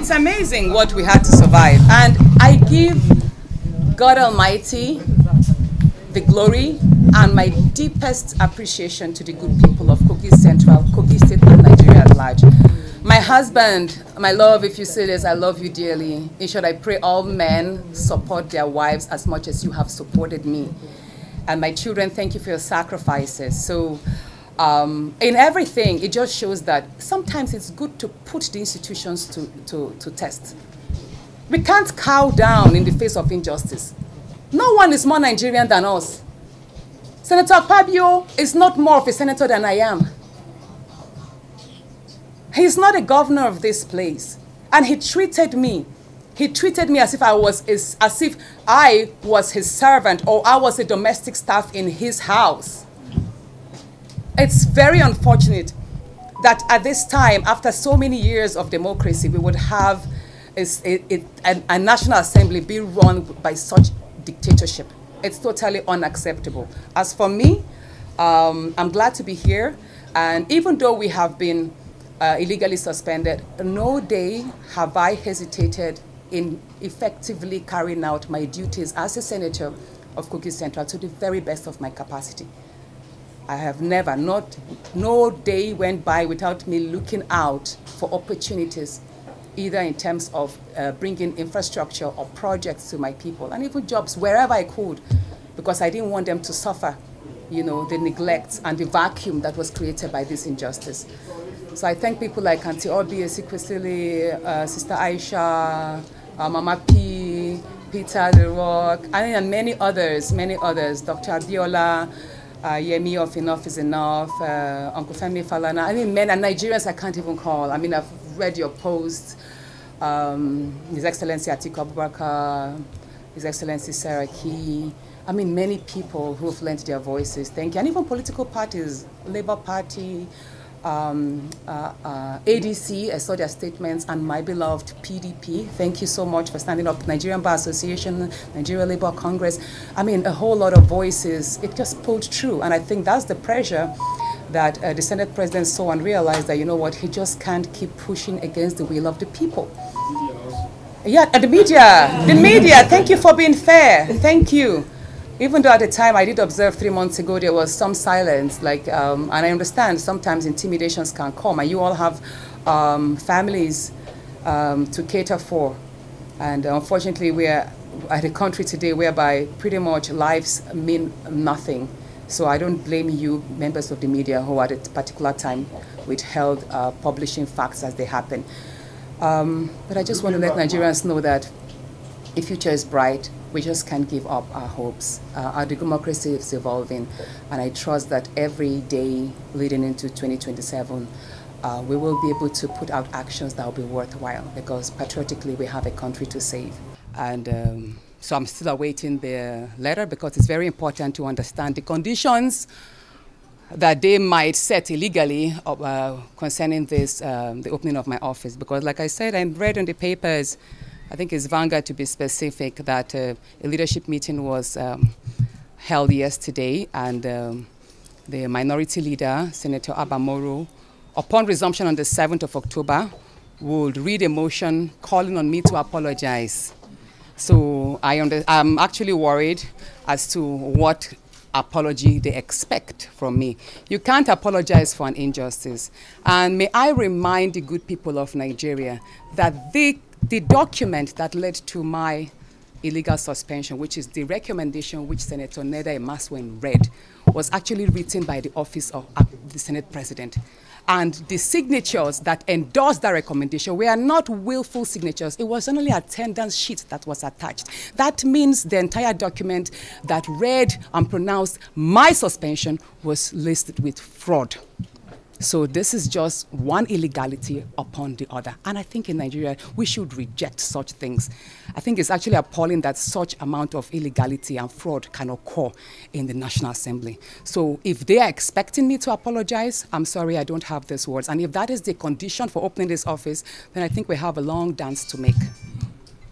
it's amazing what we had to survive. And I give God Almighty the glory and my deepest appreciation to the good people of Kogi Central, Kogi State, and Nigeria at large. My husband, my love, if you say this, I love you dearly. In short, I pray all men support their wives as much as you have supported me. And my children, thank you for your sacrifices. So in everything, it just shows that sometimes it's good to put the institutions to test. We can't cow down in the face of injustice. No one is more Nigerian than us. Senator Akpabio is not more of a senator than I am. He's not a governor of this place. And he treated me as if I was his servant or I was a domestic staff in his house. It's very unfortunate that at this time, after so many years of democracy, we would have a National Assembly be run by such dictatorship. It's totally unacceptable. As for me, I'm glad to be here. And even though we have been illegally suspended, no day have I hesitated in effectively carrying out my duties as a senator of Kogi Central to the very best of my capacity. I have never, no day went by without me looking out for opportunities, either in terms of bringing infrastructure or projects to my people, and even jobs wherever I could, because I didn't want them to suffer, you know, the neglect and the vacuum that was created by this injustice. So I thank people like Auntie Obi, Esikwesili, Sister Aisha, Mama P, Peter The Rock, and many others, Dr. Abiola, Yemi of Enough is Enough, Uncle Femi Falana. I mean, men and Nigerians I can't even call. I mean, I've read your posts. His Excellency Atiku Abubakar, His Excellency Sarah Key. I mean, many people who have lent their voices. Thank you. And even political parties, Labour Party, ADC, I saw their statements, and my beloved PDP. Thank you so much for standing up. Nigerian Bar Association, Nigeria Labour Congress. I mean, a whole lot of voices. It just pulled through. And I think that's the pressure that the Senate President saw and realized that, you know what, he just can't keep pushing against the will of the people. Yeah, and the media, thank you for being fair. Thank you. Even though at the time I did observe 3 months ago there was some silence, like, and I understand sometimes intimidations can come, and you all have families to cater for. And unfortunately, we're at a country today whereby pretty much lives mean nothing. So I don't blame you, members of the media, who at a particular time withheld publishing facts as they happen. But I just want to let Nigerians know that the future is bright. We just can't give up our hopes. Our democracy is evolving, and I trust that every day leading into 2027, we will be able to put out actions that will be worthwhile, because patriotically we have a country to save. And so I'm still awaiting the letter, because it's very important to understand the conditions that they might set illegally concerning this, the opening of my office. Because like I said, I read in the papers, I think it's Vanguard to be specific, that a leadership meeting was held yesterday, and the minority leader, Senator Abamoro, upon resumption on the 7th of October, would read a motion calling on me to apologize. So I'm actually worried as to what apology they expect from me. You can't apologize for an injustice. And may I remind the good people of Nigeria that the document that led to my illegal suspension, which is the recommendation which Senator Neda Emaswen read, was actually written by the office of the Senate President. And the signatures that endorsed that recommendation were not willful signatures. It was only an attendance sheet that was attached. That means the entire document that read and pronounced my suspension was listed with fraud. So this is just one illegality upon the other. And I think in Nigeria, we should reject such things. I think it's actually appalling that such amount of illegality and fraud can occur in the National Assembly. So if they are expecting me to apologize, I'm sorry, I don't have these words. And if that is the condition for opening this office, then I think we have a long dance to make.